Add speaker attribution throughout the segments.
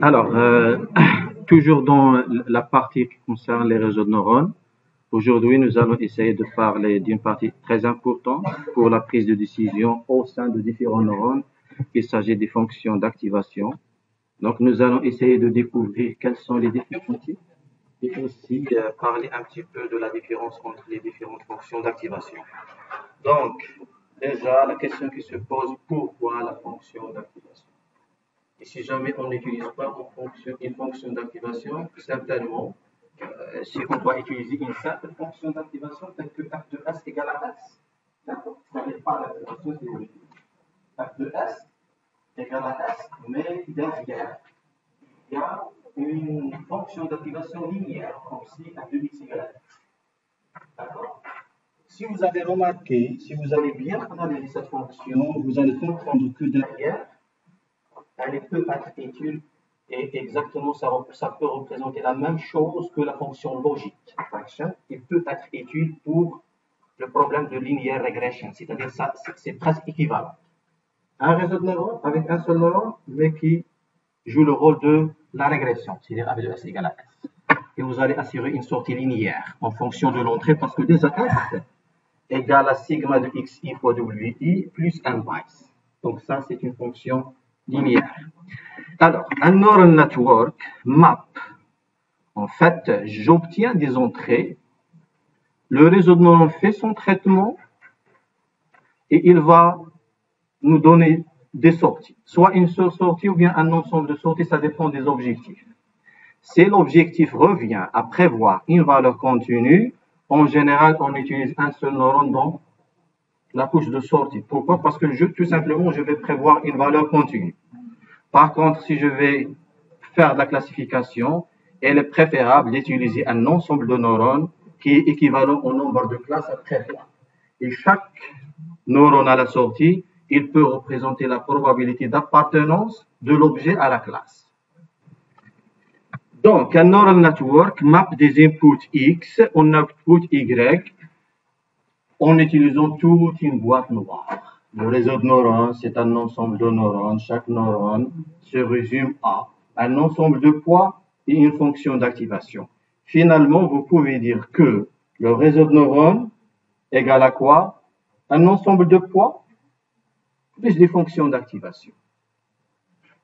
Speaker 1: Alors, toujours dans la partie qui concerne les réseaux de neurones, aujourd'hui nous allons essayer de parler d'une partie très importante pour la prise de décision au sein de différents neurones. Il s'agit des fonctions d'activation. Donc nous allons essayer de découvrir quels sont les différents types et aussi parler un petit peu de la différence entre les différentes fonctions d'activation. Donc, déjà, la question qui se pose, pourquoi la fonction d'activation? Et si jamais on n'utilise pas une fonction d'activation, certainement, si on doit utiliser une simple fonction d'activation telle que f de s égale à s, d'accord? Ça n'est pas l'activation théorique. F de s égale à s, mais derrière, il y a une fonction d'activation linéaire, comme si f de x égale à x. D'accord? Si vous avez remarqué, si vous allez bien analyser cette fonction, vous allez comprendre que derrière, elle peut être utile et exactement ça peut représenter la même chose que la fonction logique function. Il peut être utile pour le problème de linear regression, c'est-à-dire ça c'est presque équivalent. Un réseau de neurones avec un seul neurone, mais qui joue le rôle de la régression, c'est-à-dire f de s égale à s. Et vous allez assurer une sortie linéaire en fonction de l'entrée, parce que déjà f égale à sigma de xi fois wi plus n vice. Donc ça, c'est une fonction linéaire. Alors, un neural network map, en fait, j'obtiens des entrées, le réseau de neurones fait son traitement et il va nous donner des sorties. Soit une seule sortie ou bien un ensemble de sorties, ça dépend des objectifs. Si l'objectif revient à prévoir une valeur continue, en général, on utilise un seul neurone dans la couche de sortie. Pourquoi? Parce que tout simplement, je vais prévoir une valeur continue. Par contre, si je vais faire de la classification, il est préférable d'utiliser un ensemble de neurones qui est équivalent au nombre de classes à prévoir. Et chaque neurone à la sortie, il peut représenter la probabilité d'appartenance de l'objet à la classe. Donc, un neural network map des inputs X en output Y en utilisant toute une boîte noire. Le réseau de neurones, c'est un ensemble de neurones. Chaque neurone se résume à un ensemble de poids et une fonction d'activation. Finalement, vous pouvez dire que le réseau de neurones égale à quoi? Un ensemble de poids plus des fonctions d'activation.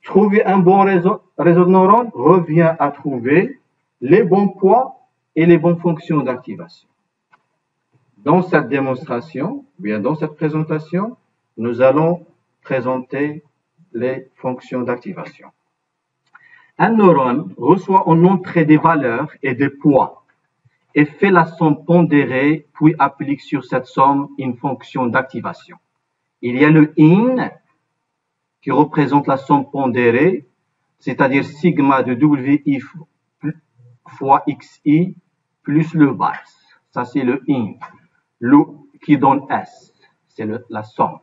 Speaker 1: Trouver un bon réseau de neurones revient à trouver les bons poids et les bonnes fonctions d'activation. Dans cette démonstration, bien dans cette présentation, nous allons présenter les fonctions d'activation. Un neurone reçoit en entrée des valeurs et des poids et fait la somme pondérée, puis applique sur cette somme une fonction d'activation. Il y a le in qui représente la somme pondérée, c'est-à-dire sigma de wi fois xi plus le vice. Ça, c'est le in. Le qui donne S, c'est la somme.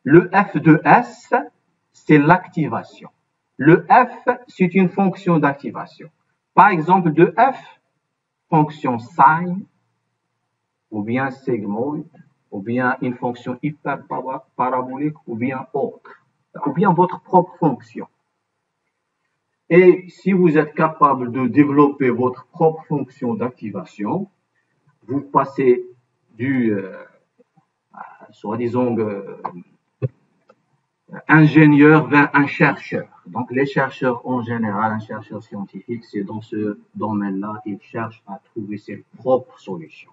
Speaker 1: Le f de S, c'est l'activation. Le f, c'est une fonction d'activation. Par exemple, de f, fonction sine, ou bien sigmoid, ou bien une fonction hyperparabolique, ou bien autre, ou bien votre propre fonction. Et si vous êtes capable de développer votre propre fonction d'activation, vous passez du, soi-disant, ingénieur vers un chercheur. Donc, les chercheurs en général, un chercheur scientifique, c'est dans ce domaine-là, il cherche à trouver ses propres solutions.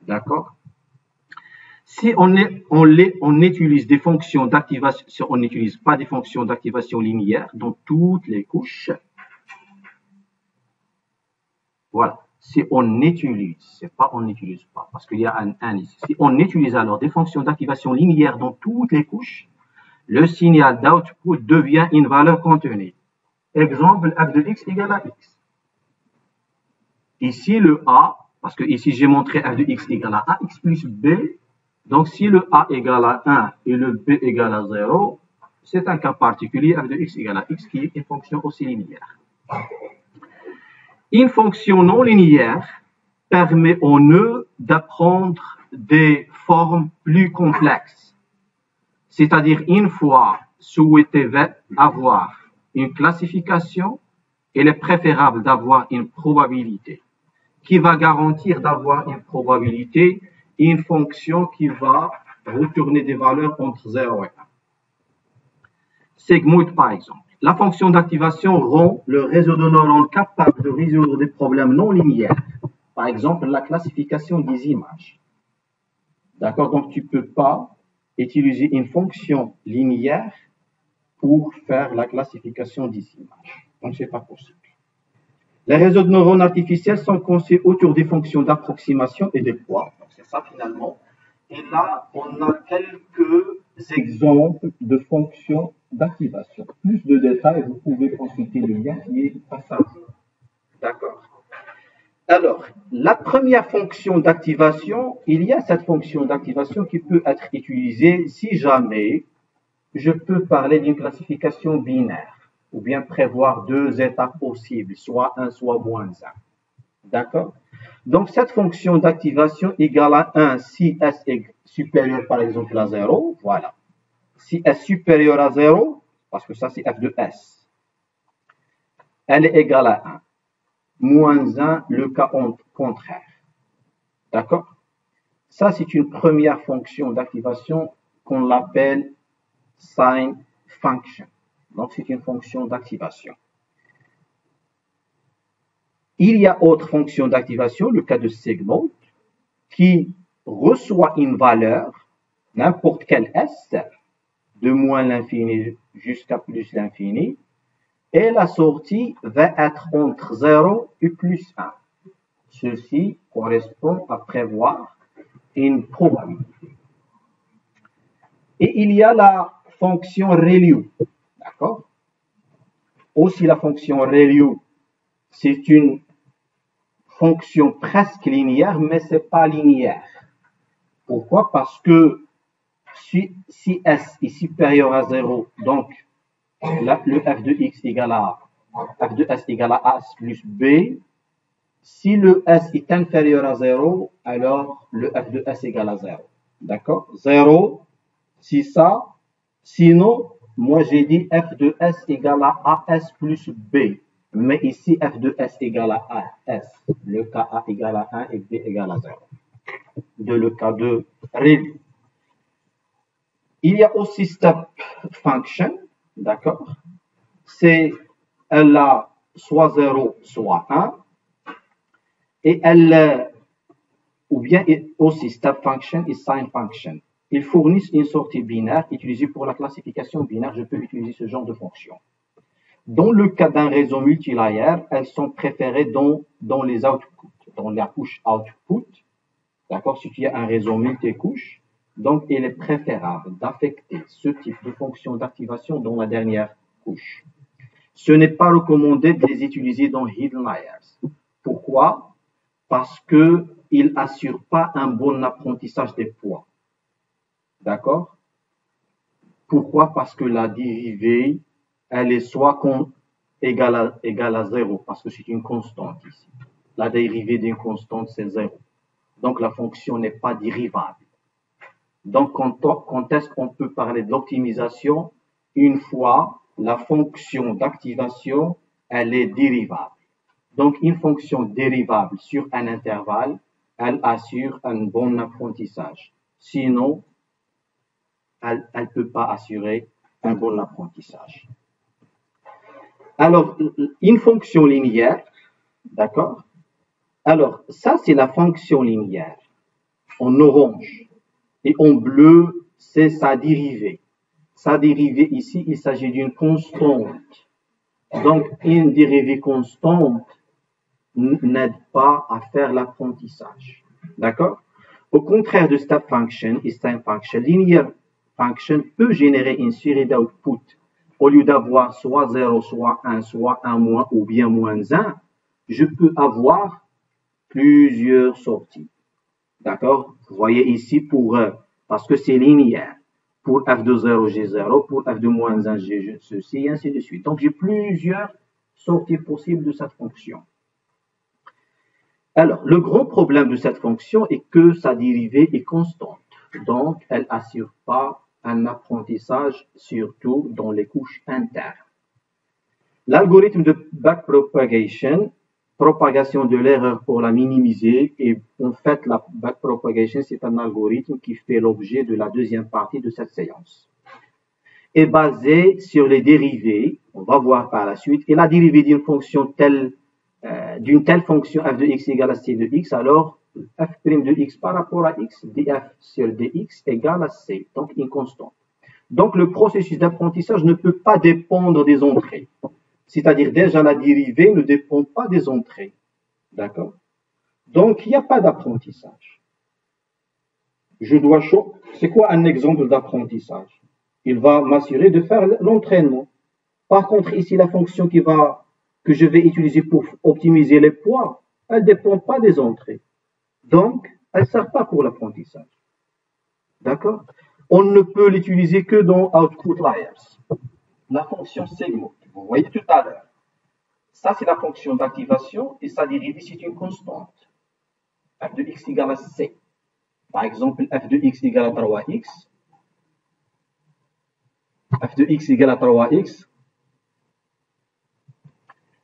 Speaker 1: D'accord? Si on utilise des fonctions d'activation, si on n'utilise pas des fonctions d'activation linéaire dans toutes les couches, voilà. Si on utilise, c'est pas on n'utilise pas, parce qu'il y a un ici. Si on utilise alors des fonctions d'activation linéaire dans toutes les couches, le signal d'output devient une valeur contenue. Exemple, f de x égale à x. Ici, le a, parce que ici j'ai montré f de x égale à ax plus b, donc si le a égale à 1 et le b égale à 0, c'est un cas particulier, f de x égale à x, qui est une fonction aussi linéaire. Une fonction non linéaire permet au nœud d'apprendre des formes plus complexes. C'est-à-dire, une fois souhaité avoir une classification, il est préférable d'avoir une probabilité. Qui va garantir d'avoir une probabilité? Une fonction qui va retourner des valeurs entre 0 et 1. Sigmoid, par exemple. La fonction d'activation rend le réseau de neurones capable de résoudre des problèmes non linéaires. Par exemple, la classification des images. D'accord? Donc, tu ne peux pas utiliser une fonction linéaire pour faire la classification des images. Donc, ce n'est pas possible. Les réseaux de neurones artificiels sont conçus autour des fonctions d'approximation et de poids. C'est ça finalement. Et là, on a quelques exemples de fonctions d'activation. Plus de détails, vous pouvez consulter le lien qui est passage. D'accord. Alors, la première fonction d'activation, il y a cette fonction d'activation qui peut être utilisée si jamais je peux parler d'une classification binaire ou bien prévoir deux états possibles, soit 1, soit moins 1. D'accord? Donc, cette fonction d'activation égale à 1 si S est supérieur, par exemple, à 0. Voilà. Si S est supérieur à 0, parce que ça, c'est f de S, elle est égale à 1. Moins 1, le cas contraire. D'accord? Ça, c'est une première fonction d'activation qu'on l'appelle sign function. Donc, c'est une fonction d'activation. Il y a autre fonction d'activation, le cas de Sigmoid, qui reçoit une valeur, n'importe quelle S, de moins l'infini jusqu'à plus l'infini, et la sortie va être entre 0 et plus 1. Ceci correspond à prévoir une probabilité. Et il y a la fonction ReLU, d'accord? Aussi la fonction ReLU, c'est une fonction presque linéaire, mais ce n'est pas linéaire. Pourquoi? Parce que si S est supérieur à 0, donc le f de x égale à f de s égale à a plus b. Si le s est inférieur à 0, alors le f de s égale à 0. D'accord? 0, c'est ça. Sinon, moi j'ai dit f de s égale à as plus b. Mais ici, f de s égale à as. Le cas a égale à 1 et b égale à 0. De le cas de ReLU. Il y a aussi step function, d'accord? Elle a soit 0, soit 1. Et elle, ou bien aussi step function et sign function. Ils fournissent une sortie binaire utilisée pour la classification binaire. Je peux utiliser ce genre de fonction. Dans le cas d'un réseau multilayer, elles sont préférées dans les outputs, dans la couche output. D'accord? Si tu as un réseau multicouche, donc il est préférable d'affecter ce type de fonction d'activation dans la dernière couche. Ce n'est pas recommandé de les utiliser dans hidden layers. Pourquoi? Parce qu'ils n'assurent pas un bon apprentissage des poids. D'accord? Pourquoi? Parce que la dérivée, elle est soit égale à 0, parce que c'est une constante ici. La dérivée d'une constante, c'est 0. Donc, la fonction n'est pas dérivable. Donc, quand est-ce qu'on peut parler de l'optimisation? Une fois la fonction d'activation, elle est dérivable. Donc, une fonction dérivable sur un intervalle, elle assure un bon apprentissage. Sinon, elle ne peut pas assurer un bon apprentissage. Alors, une fonction linéaire, d'accord? Alors, ça, c'est la fonction linéaire en orange. Et en bleu, c'est sa dérivée. Sa dérivée ici, il s'agit d'une constante. Donc, une dérivée constante n'aide pas à faire l'apprentissage. D'accord? Au contraire de step function et sign function, linear function peut générer une série d'outputs. Au lieu d'avoir soit 0, soit 1, soit 1 moins ou bien moins 1, je peux avoir plusieurs sorties. D'accord? Vous voyez ici, parce que c'est linéaire. Pour f de 0, j'ai 0. Pour f de moins 1, j'ai ceci, et ainsi de suite. Donc, j'ai plusieurs sorties possibles de cette fonction. Alors, le grand problème de cette fonction est que sa dérivée est constante. Donc, elle n'assure pas un apprentissage, surtout dans les couches internes. L'algorithme de backpropagation, propagation de l'erreur pour la minimiser, et en fait, la backpropagation, c'est un algorithme qui fait l'objet de la deuxième partie de cette séance. Est basé sur les dérivés, on va voir par la suite, et la dérivée d'une fonction telle, d'une telle fonction f de x égale à c de x, alors f' de x par rapport à x, df sur dx égale à c, donc une constante. Donc le processus d'apprentissage ne peut pas dépendre des entrées. C'est-à-dire déjà la dérivée ne dépend pas des entrées. D'accord? Donc il n'y a pas d'apprentissage. Je dois choisir. C'est quoi un exemple d'apprentissage? Il va m'assurer de faire l'entraînement. Par contre, ici, la fonction que je vais utiliser pour optimiser les poids, elle ne dépend pas des entrées. Donc, elle ne sert pas pour l'apprentissage. D'accord? On ne peut l'utiliser que dans output-layers. La fonction segment, vous voyez tout à l'heure. Ça, c'est la fonction d'activation et sa dérivée, c'est une constante. f de x égale à c. Par exemple, f de x égale à 3x. f de x égale à 3x.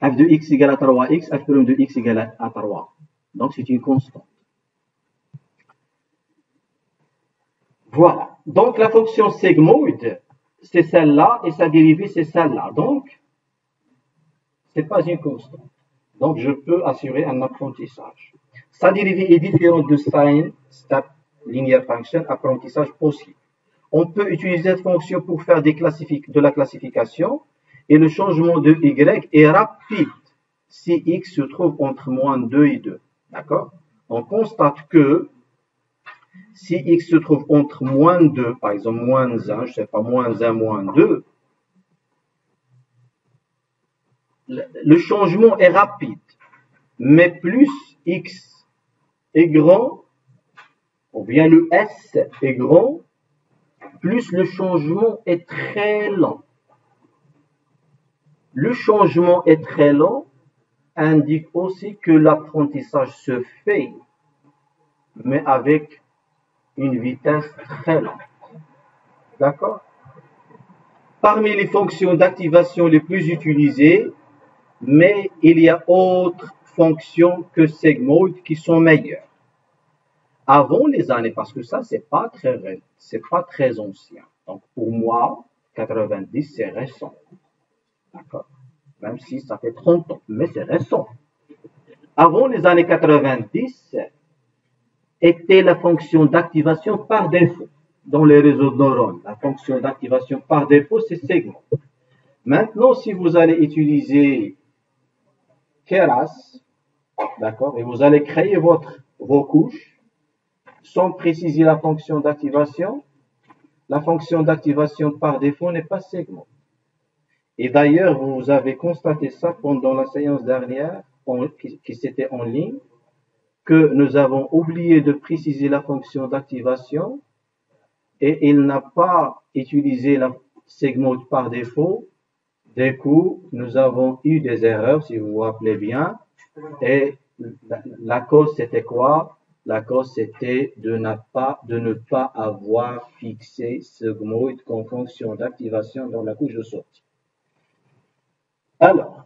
Speaker 1: f de x égale à 3x, f' de x égale à 3. Donc, c'est une constante. Voilà. Donc, la fonction segmoid, c'est celle-là, et sa dérivée, c'est celle-là. Donc, ce n'est pas une constante. Donc, je peux assurer un apprentissage. Sa dérivée est différente de sin, step, linear function, apprentissage possible. On peut utiliser cette fonction pour faire de la classification, et le changement de y est rapide si x se trouve entre moins 2 et 2. D'accord? On constate que si x se trouve entre moins 2, par exemple moins 1, je ne sais pas, moins 1, moins 2, le changement est rapide. Mais plus x est grand, ou bien le s est grand, plus le changement est très lent. Le changement est très lent indique aussi que l'apprentissage se fait, mais avec une vitesse très lente. D'accord? Parmi les fonctions d'activation les plus utilisées, mais il y a autres fonctions que segmoid qui sont meilleures. Avant les années, parce que ça, c'est pas très ancien. Donc, pour moi, 90, c'est récent. D'accord? Même si ça fait 30 ans, mais c'est récent. Avant les années 90, était la fonction d'activation par défaut dans les réseaux de neurones. La fonction d'activation par défaut, c'est segment. Maintenant, si vous allez utiliser Keras, d'accord, et vous allez créer vos couches, sans préciser la fonction d'activation par défaut n'est pas segment. Et d'ailleurs, vous avez constaté ça pendant la séance dernière, qui s'était en ligne, que nous avons oublié de préciser la fonction d'activation et il n'a pas utilisé la segment par défaut. Du coup, nous avons eu des erreurs, si vous vous rappelez bien. Et la cause, c'était quoi? La cause, c'était de ne pas avoir fixé segment comme fonction d'activation dans la couche de sortie. Alors,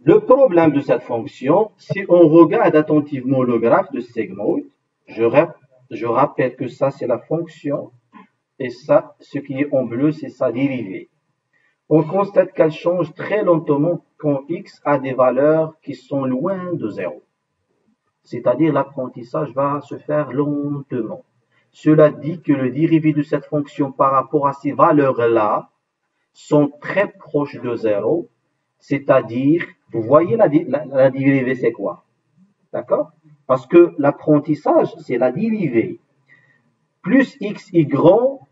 Speaker 1: le problème de cette fonction, si on regarde attentivement le graphe de segment, je rappelle que ça, c'est la fonction, et ça, ce qui est en bleu, c'est sa dérivée. On constate qu'elle change très lentement quand x a des valeurs qui sont loin de 0. C'est-à-dire l'apprentissage va se faire lentement. Cela dit que le dérivé de cette fonction par rapport à ces valeurs-là sont très proches de 0. C'est-à-dire, vous voyez la dérivée, c'est quoi? D'accord? Parce que l'apprentissage, c'est la dérivée. Plus x est grand,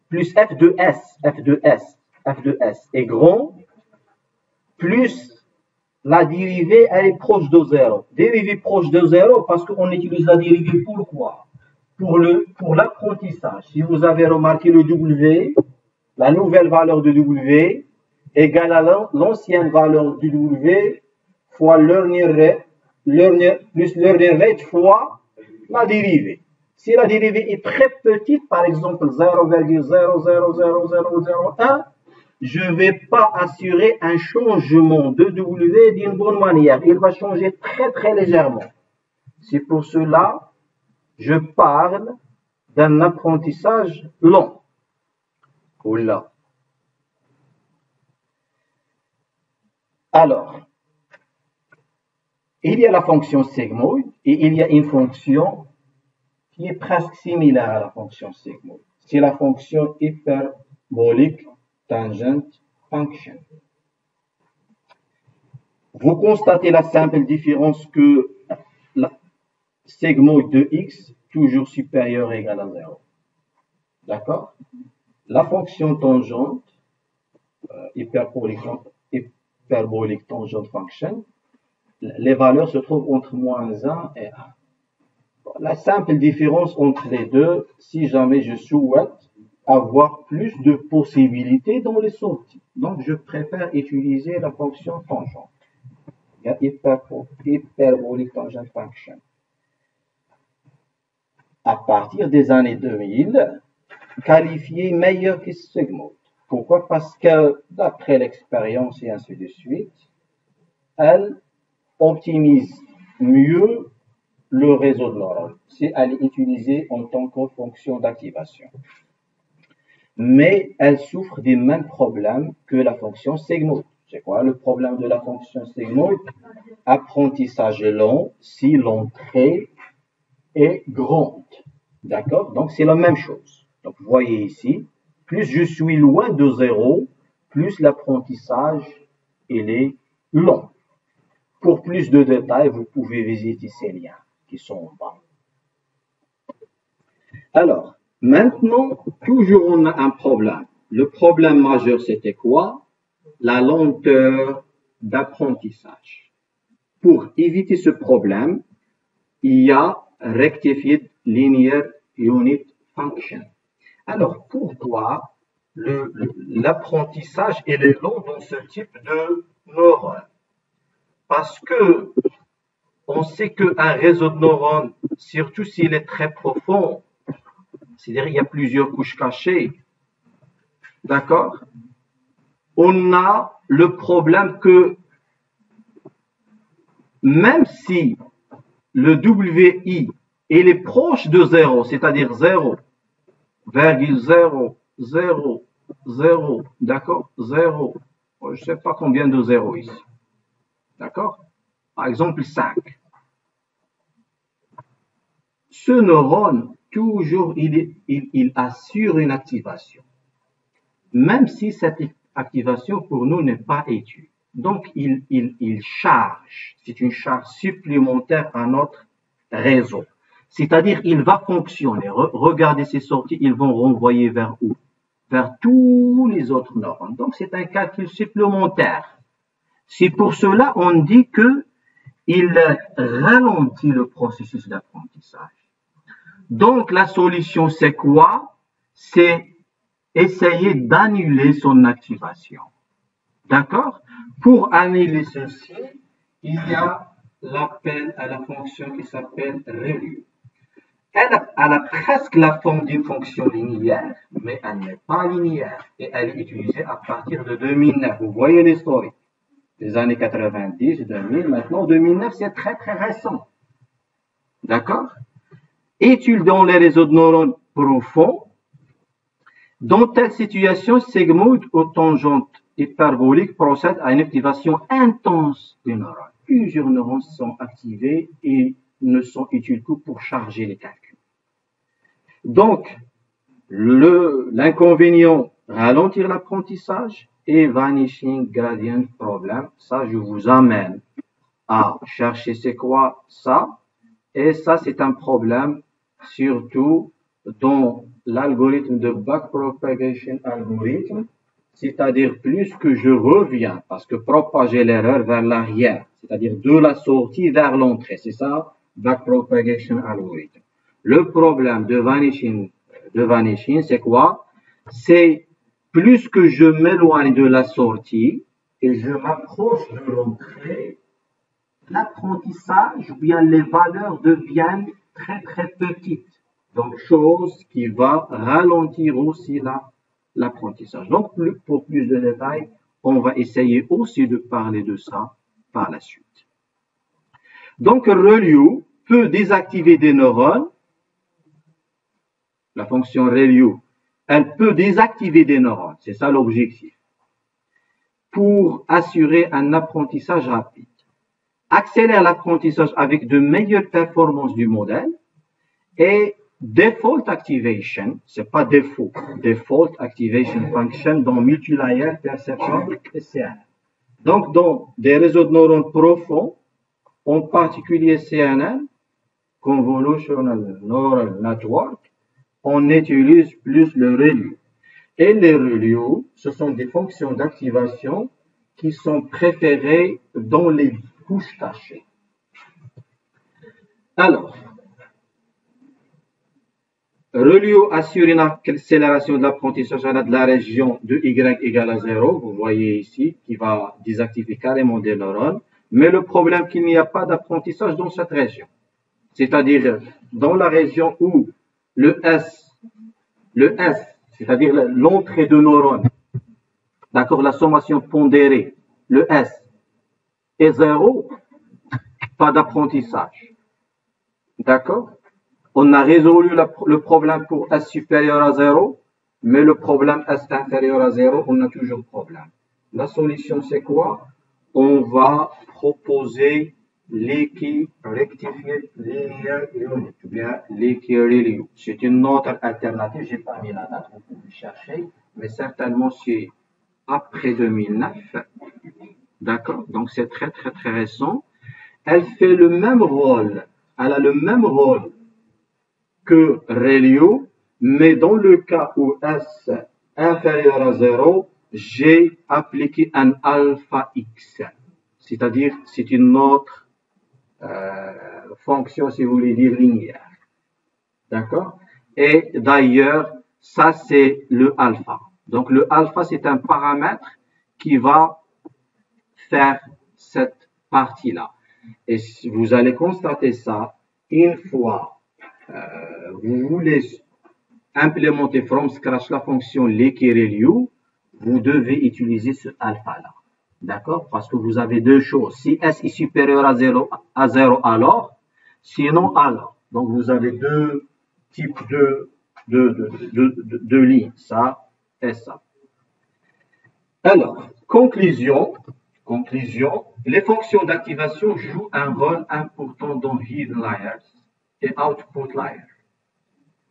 Speaker 1: plus f de s est grand, plus la dérivée, elle est proche de 0. Dérivée proche de 0 parce qu'on utilise la dérivée pour quoi? Pour l'apprentissage. Si vous avez remarqué le w, la nouvelle valeur de w, égale à l'ancienne valeur du W fois learning rate plus learning rate fois la dérivée. Si la dérivée est très petite, par exemple 0,00001, je ne vais pas assurer un changement de W d'une bonne manière. Il va changer très très légèrement. C'est pour cela que je parle d'un apprentissage lent. Oula. Alors, il y a la fonction sigmoid et il y a une fonction qui est presque similaire à la fonction sigmoid. C'est la fonction hyperbolique tangent function. Vous constatez la simple différence que la sigmoid de x toujours supérieur ou égal à 0. D'accord? La fonction tangente, hyperbolique tangent function, les valeurs se trouvent entre moins 1 et 1. La simple différence entre les deux, si jamais je souhaite avoir plus de possibilités dans les sorties. Donc, je préfère utiliser la fonction tangente. Hyperbolique tangent function. À partir des années 2000, qualifiée meilleure que sigmoid. Pourquoi? Parce que, d'après l'expérience et ainsi de suite, elle optimise mieux le réseau de neurones si elle est utilisée en tant que fonction d'activation. Mais elle souffre des mêmes problèmes que la fonction sigmoid. C'est quoi le problème de la fonction sigmoid? Apprentissage lent si l'entrée est grande. D'accord? Donc, c'est la même chose. Donc, vous voyez ici, plus je suis loin de 0, plus l'apprentissage est lent. Pour plus de détails, vous pouvez visiter ces liens qui sont en bas. Alors, maintenant, toujours on a un problème. Le problème majeur, c'était quoi? La lenteur d'apprentissage. Pour éviter ce problème, il y a rectified linear unit function. Alors, pourquoi l'apprentissage est lent dans ce type de neurones? Parce que on sait qu'un réseau de neurones, surtout s'il est très profond, c'est-à-dire il y a plusieurs couches cachées, d'accord? On a le problème que même si le WI il est proche de 0, c'est-à-dire 0,000, d'accord? 0, je ne sais pas combien de 0 ici, d'accord? Par exemple 5. Ce neurone, toujours, il assure une activation, même si cette activation pour nous n'est pas utile. Donc, il charge, c'est une charge supplémentaire à notre réseau. C'est-à-dire, il va fonctionner. Regardez ces sorties, ils vont renvoyer vers où? Vers tous les autres neurones. Donc, c'est un calcul supplémentaire. C'est pour cela qu'on dit qu'il ralentit le processus d'apprentissage. Donc, la solution, c'est quoi? C'est essayer d'annuler son activation. D'accord? Pour annuler ceci, il y a l'appel à la fonction qui s'appelle ReLU. Elle a presque la forme d'une fonction linéaire, mais elle n'est pas linéaire. Et elle est utilisée à partir de 2009. Vous voyez l'historique. Les années 90, 2000, maintenant 2009, c'est très très récent. D'accord? Étude dans les réseaux de neurones profonds. Dans telle situation, sigmoid ou tangente hyperbolique procède à une activation intense des neurones. Plusieurs neurones sont activés et ne sont utiles que pour charger les calculs. Donc, l'inconvénient, ralentir l'apprentissage et vanishing gradient problem. Ça, je vous amène à chercher c'est quoi ça. Et ça, c'est un problème surtout dans l'algorithme de backpropagation algorithm, c'est-à-dire plus que je reviens, parce que propager l'erreur vers l'arrière, c'est-à-dire de la sortie vers l'entrée, c'est ça, backpropagation algorithm. Le problème de vanishing, c'est quoi? C'est plus que je m'éloigne de la sortie et je m'approche de l'entrée, l'apprentissage ou bien les valeurs deviennent très très petites. Donc, chose qui va ralentir aussi l'apprentissage. Donc, pour plus de détails, on va essayer aussi de parler de ça par la suite. Donc, ReLU peut désactiver des neurones. La fonction ReLU, elle peut désactiver des neurones. C'est ça l'objectif. Pour assurer un apprentissage rapide. Accélère l'apprentissage avec de meilleures performances du modèle et default activation, c'est pas défaut, default activation function dans multilayer perception CNN. Donc, dans des réseaux de neurones profonds, en particulier CNN, Convolutional Neural Network, on utilise plus le ReLU. Et les ReLU, ce sont des fonctions d'activation qui sont préférées dans les couches cachées. Alors, ReLU assure une accélération de l'apprentissage à de la région de Y égale à 0, vous voyez ici, qui va désactiver carrément des neurones, mais le problème qu'il n'y a pas d'apprentissage dans cette région. C'est-à-dire dans la région où le S, c'est-à-dire l'entrée de neurones, d'accord, la sommation pondérée, le S est 0, pas d'apprentissage. D'accord? On a résolu le problème pour S supérieur à 0, mais le problème S inférieur à 0, on a toujours problème. La solution, c'est quoi? On va proposer l'Equi-Rectified Linear Unit, ou bien l'Equi-ReLU. C'est une autre alternative, j'ai pas mis la date, vous pouvez chercher, mais certainement c'est après 2009. D'accord? Donc c'est très récent. Elle fait le même rôle, elle a le même rôle que ReLU, mais dans le cas où S inférieur à 0, j'ai appliqué un alpha X. C'est-à-dire, c'est une autre fonction, si vous voulez dire, linéaire. D'accord? Et d'ailleurs, ça, c'est le alpha. Donc, le alpha, c'est un paramètre qui va faire cette partie-là. Et vous allez constater ça une fois vous voulez implémenter from scratch la fonction l'Equi-ReLU, vous devez utiliser ce alpha-là. D'accord? Parce que vous avez deux choses. Si S est supérieur à 0 alors, sinon alors. Donc, vous avez deux types de lignes, ça et ça. Alors, conclusion, les fonctions d'activation jouent un rôle important dans hidden layers et output layers.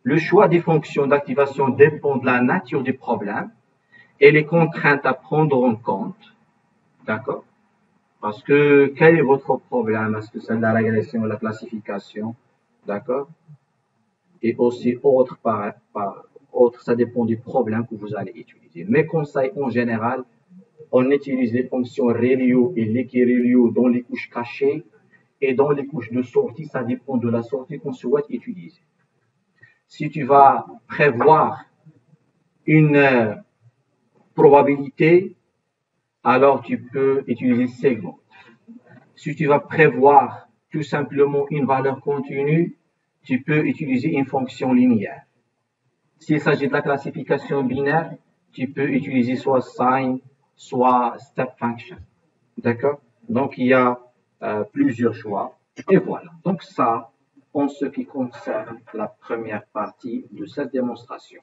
Speaker 1: Le choix des fonctions d'activation dépend de la nature du problème et les contraintes à prendre en compte. D'accord? Parce que quel est votre problème? Est-ce que c'est de la régression, la classification? D'accord? Et aussi autre, ça dépend du problème que vous allez utiliser. Mes conseils en général, on utilise les fonctions ReLU et l'Equi-ReLU dans les couches cachées et dans les couches de sortie, ça dépend de la sortie qu'on souhaite utiliser. Si tu vas prévoir une probabilité, alors tu peux utiliser segment. Si tu vas prévoir tout simplement une valeur continue, tu peux utiliser une fonction linéaire. S'il s'agit de la classification binaire, tu peux utiliser soit sign, soit step function. D'accord? Donc, il y a plusieurs choix. Et voilà. Donc, ça, en ce qui concerne la première partie de cette démonstration.